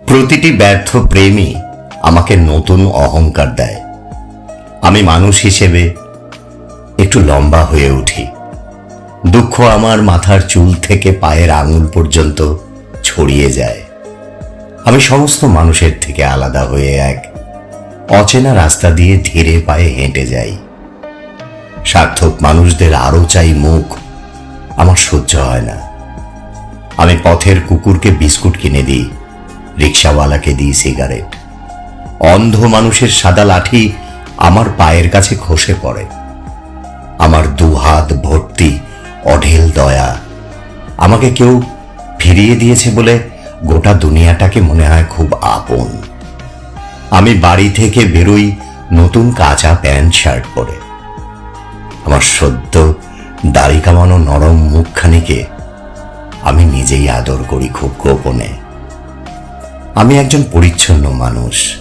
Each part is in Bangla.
প্রতিটি ব্যর্থ প্রেমই আমাকে নতুন অহংকার দেয়। আমি মানুষ হিসেবে একটু লম্বা হয়ে উঠি। দুঃখ আমার মাথার চুল থেকে পায়ের আঙুল পর্যন্ত ছড়িয়ে যায়। আমি সমস্ত মানুষের থেকে আলাদা হয়ে এক অচেনা রাস্তা দিয়ে ধীরে পায়ে হেঁটে যাই। সার্থক মানুষদের আরো চাই মুখ, আমার সহ্য হয় না। আমি পথের কুকুরকে বিস্কুট কিনে দিই, রিক্সাওয়ালাকে দিই সিগারেট। অন্ধ মানুষের সাদা লাঠি আমার পায়ের কাছে খসে পড়ে। আমার দুহাত ভর্তি অঢেল দয়া। আমাকে কেউ ফিরিয়ে দিয়েছে বলে গোটা দুনিয়াটাকে মনে হয় খুব আপন। আমি বাড়ি থেকে বেরোই নতুন কাঁচা প্যান্ট শার্ট পরে। আমার সদ্য দাড়ি কামানো নরম মুখখানিকে আমি নিজেই আদর করি খুব গোপনে। আমি একজন পরিচ্ছন্ন মানুষ।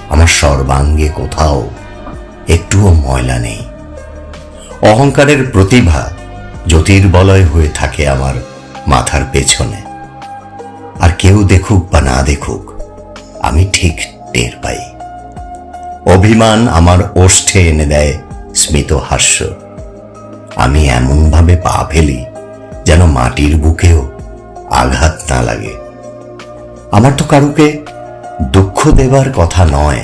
আমার সর্বাঙ্গে কোথাও একটুও ময়লা নেই। অহংকারের প্রতিভা জ্যোতির্বলয় হয়ে থাকে আমার মাথার পেছনে। আর কেউ দেখুক বা না দেখুক, আমি ঠিক টের পাই। অভিমান আমার ওষ্ঠে এনে দেয় স্মিত হাস্য। আমি এমনভাবে পা ফেলি যেন মাটির বুকেও আঘাত না লাগে। আমার তো কারুকে দুঃখ দেবার কথা নয়।